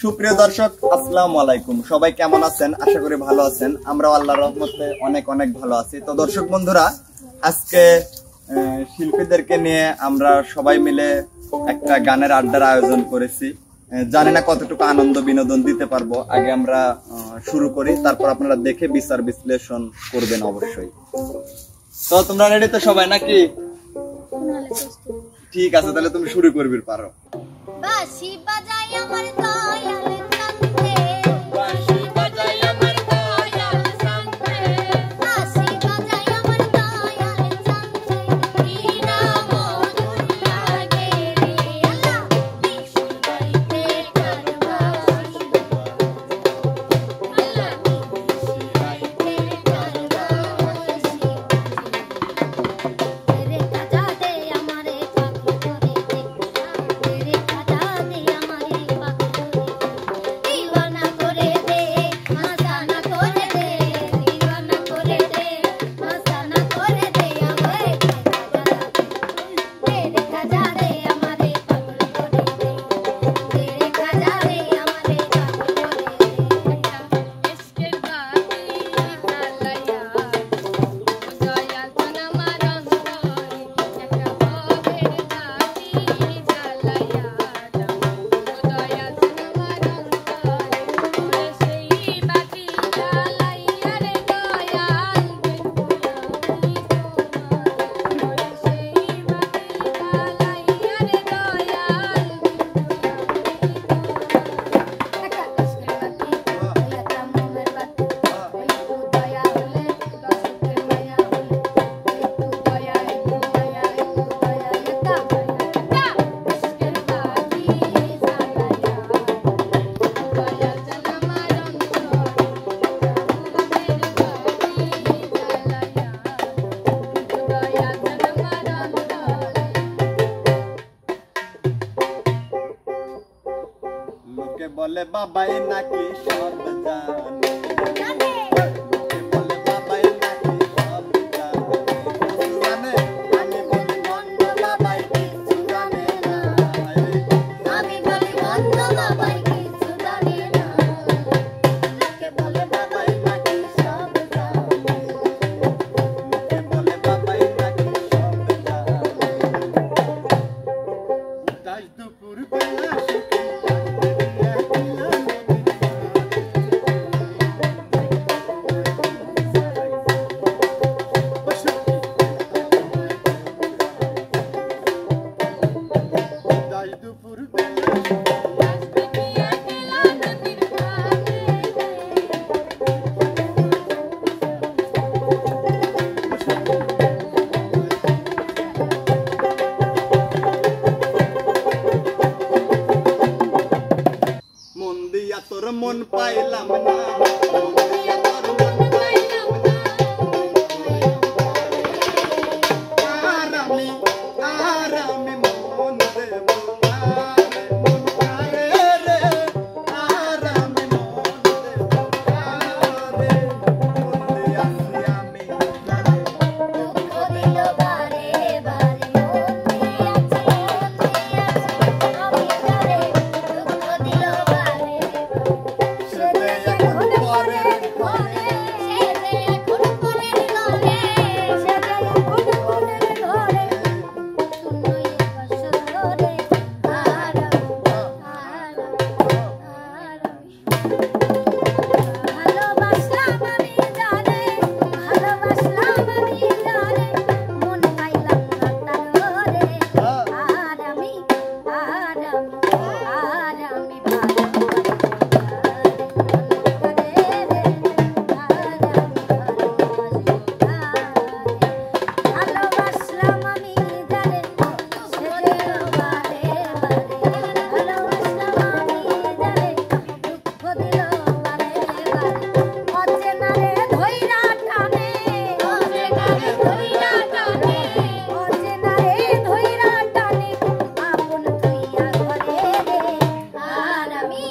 সুপ্রিয় দর্শক, আসসালামু আলাইকুম। সবাই কেমন আছেন? আশা করি ভালো আছেন। আমরা আল্লাহর রহমতে অনেক অনেক ভালো আছি। তো দর্শক বন্ধুরা, আজকে শিল্পীদেরকে নিয়ে আমরা সবাই মিলে একটা গানের আড্ডার আয়োজন করেছি। জানি না কতটুকু আনন্দ বিনোদন দিতে পারবো। আগে আমরা শুরু করি, তারপর আপনারা দেখে বিচার বিশ্লেষণ করবেন অবশ্যই। তো তোমরা রেডি তো সবাই নাকি? ঠিক আছে, তাহলে তুমি শুরু করবি পারো। বাঁশি বাজাই আমার দয়াল চাঁদে, বাঁশি বাজাই আমার দয়াল চাঁদে, বাঁশি বাজাই আমার দয়াল চাঁদে, কি নাম মধুর লাগে রে আল্লাহ, বিষ্ণু গাইতে তার বাঁশি, আল্লাহ বিষ্ণু গাইতে তার বাঁশি, রে কাজা দে আমারে পাগল করে দে, রে কাজা দে আমারে পাগল করে দে, দিওয়ানা করে দে, মাস্তানা করে দে, দিওয়ানা করে দে, মাস্তানা করে দে, আমারে রে কাজা দে আমারে পাগল করে দে, রে কাজা দে আমারে পাগল করে দে, ইশকের বাতি জ্বালায়া দয়াল জান আমার অন্তরে, একটা ভবের বাতি জ্বালায়া দাও, দয়াল জান আমার অন্তরে, ওরে সেই বাতি জ্বালাইয়া রে দয়াল দেখবো আমি তোমার, ওরে সেই বাতি জ্বালাইয়া রে দয়াল একটা ইশকের বাতি একটা মোমের বাতি, একটু দয়া হলে দর্শকের মায়া হলে, একটু দয়া একটু মায়া একটু দয়া একটা ইশকের বাতি জ্বালায়া দয়া জান আমার অন্তরে, ভবের বাতি জ্বালায়া দয়া জান আমার অন্তরে। লোকে বলে বাবাই নাকি সব জানে, জানে লোকে বলে বাবাই নাকি সব জানে, আমি বলি বন্ধ বাবাই কিছু জানে না, আমি বলি বন্ধ বাবাই কিছু জানে না, লোকে বলে বাবাই নাকি সব জানে, লোকে বলে বাবাই নাকি সব জানে। তাই দুপুর বেলা সুখী দুপুর বেলা আসবে কি একলা নদীর ধারে, মন দিয়া তোর মন পাইলাম না, মন দিয়া তোর মন পাইলাম না, আর আমি মন দেব না রে, মন কারে রে, আর আমি মন দেব না রে, মন দিয়াছি আমি দুঃখ দিল বারে বারে, মন দিয়াছি আমি তারে, দুঃখ দিল বারে বারে, সে যে এখন পরের ঘরে, সে যে এখন পরের ঘরে, সে যে এখন পরের ঘরে, শুনোই বাসরে হারাম ভালোবাসলাম আমি জানে, ভালোবাসলাম আমি জানে, মন পাইলাম না তার ঘরে, আর আমি ভালোবাসলাম আমি জানে, সে দিল বারে বারে, ভালোবাসলাম আমি জানে, দুঃখ দিল বারে বারে, অচেনা রে ধইরা টানে, অচেনা রে ধইরা টানে, অচেনা রে ধইরা টানে, আপন তুইয়া ঘরে রে, আর আমি